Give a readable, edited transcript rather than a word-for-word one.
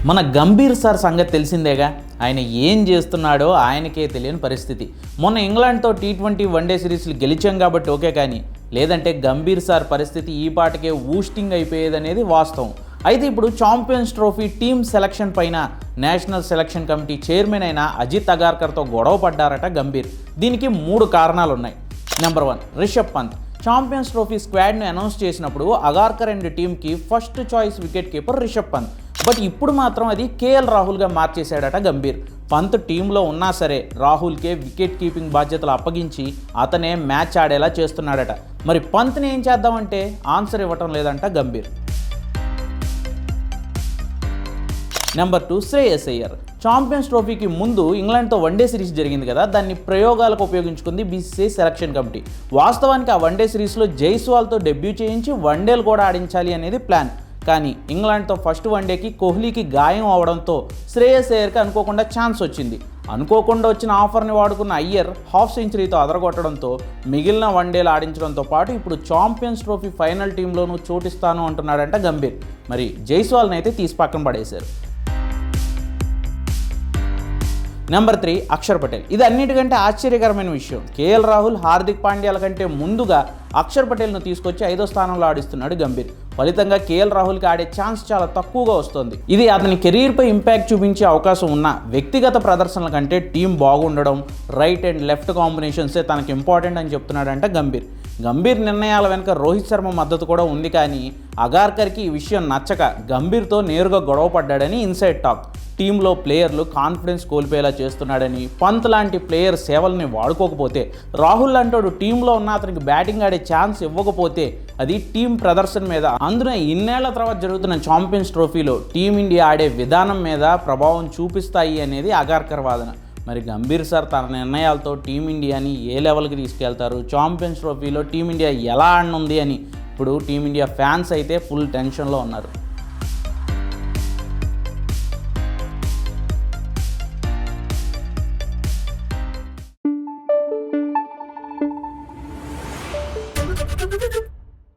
మన గంభీర్ సార్ సంగతి తెలిసిందేగా. ఆయన ఏం చేస్తున్నాడో ఆయనకే తెలియని పరిస్థితి. మొన్న ఇంగ్లాండ్తో T20 వన్డే సిరీస్లు గెలిచాం కాబట్టి ఓకే, కానీ లేదంటే గంభీర్ సార్ పరిస్థితి ఈ పాటికే ఊస్టింగ్ అయిపోయేదనేది వాస్తవం. అయితే ఇప్పుడు ఛాంపియన్స్ ట్రోఫీ టీమ్ సెలక్షన్ పైన నేషనల్ సెలక్షన్ కమిటీ చైర్మన్ అయిన అజిత్ అగార్కర్తో గొడవ పడ్డారట గంభీర్. దీనికి 3 కారణాలు ఉన్నాయి. Number 1, Rishabh Pant champions trophy స్క్వాడ్ను అనౌన్స్ చేసినప్పుడు అగార్కర్ అండ్ టీంకి first choice wicket keeper Rishabh Pant. But ఇప్పుడు మాత్రం అది కేఎల్ రాహుల్గా మార్చేశాడట గంభీర్. పంత్ టీంలో ఉన్నా సరే రాహుల్కే వికెట్ కీపింగ్ బాధ్యతలు అప్పగించి అతనే మ్యాచ్ ఆడేలా చేస్తున్నాడట. మరి పంత్ని ఏం చేద్దామంటే ఆన్సర్ ఇవ్వటం లేదంట గంభీర్. నెంబర్ 2, శ్రేయస్ అయ్యర్ ఛాంపియన్స్ ట్రోఫీకి ముందు ఇంగ్లాండ్తో వన్డే సిరీస్ జరిగింది కదా, దాన్ని ప్రయోగాలకు ఉపయోగించుకుంది BCCI సెలక్షన్ కమిటీ. వాస్తవానికి ఆ వన్డే సిరీస్లో జైస్వాల్తో డెబ్యూ చేయించి వన్డేలు కూడా ఆడించాలి అనేది ప్లాన్. కానీ ఇంగ్లాండ్తో ఫస్ట్ వన్డేకి కోహ్లీకి గాయం అవడంతో శ్రేయస్ అయ్యర్కి అనుకోకుండా ఛాన్స్ వచ్చింది. అనుకోకుండా వచ్చిన ఆఫర్ని వాడుకున్న అయ్యర్ హాఫ్ సెంచరీతో అదరగొట్టడంతో మిగిలిన వన్డేలు ఆడించడంతో పాటు ఇప్పుడు ఛాంపియన్స్ ట్రోఫీ ఫైనల్ టీంలోనూ చోటిస్తాను అంటున్నాడంట గంభీర్. మరి జైస్వాల్ని అయితే తీసి పక్కన పడేశారు. నెంబర్ 3, అక్షర్ పటేల్. ఇది అన్నిటికంటే ఆశ్చర్యకరమైన విషయం. కేఎల్ రాహుల్, హార్దిక్ పాండ్యాల కంటే ముందుగా అక్షర్ పటేల్ను తీసుకొచ్చి 5వ స్థానంలో ఆడిస్తున్నాడు గంభీర్. ఫలితంగా కేఎల్ రాహుల్కి ఆడే ఛాన్స్ చాలా తక్కువగా వస్తుంది. ఇది అతని కెరీర్పై ఇంపాక్ట్ చూపించే అవకాశం ఉన్న వ్యక్తిగత ప్రదర్శనల కంటే టీం బాగుండడం, రైట్ అండ్ లెఫ్ట్ కాంబినేషన్సే తనకు ఇంపార్టెంట్ అని చెప్తున్నాడంట గంభీర్. గంభీర్ నిర్ణయాల వెనుక రోహిత్ శర్మ మద్దతు కూడా ఉంది. కానీ అగార్కర్కి ఈ విషయం నచ్చక గంభీర్తో నేరుగా గొడవ పడ్డాడని ఇన్సైడ్ టాక్. టీంలో ప్లేయర్లు కాన్ఫిడెన్స్ కోల్పోయేలా చేస్తున్నాడని, పంత్ లాంటి ప్లేయర్ సేవల్ని వాడుకోకపోతే, రాహుల్ లాంటోడు టీంలో ఉన్న అతనికి బ్యాటింగ్ ఆడే ఛాన్స్ ఇవ్వకపోతే అది టీం ప్రదర్శన మీద, అందులో ఇన్నేళ్ల తర్వాత జరుగుతున్న ఛాంపియన్స్ ట్రోఫీలో టీమిండియా ఆడే విధానం మీద ప్రభావం చూపిస్తాయి అనేది అగార్కర్ వాదన. మరి గంభీర్ సార్ తన నిర్ణయాలతో టీమిండియాని ఏ లెవెల్కి తీసుకెళ్తారు, ఛాంపియన్స్ ట్రోఫీలో టీమిండియా ఎలా ఆడనుంది అని ఇప్పుడు టీమిండియా ఫ్యాన్స్ అయితే ఫుల్ టెన్షన్లో ఉన్నారు.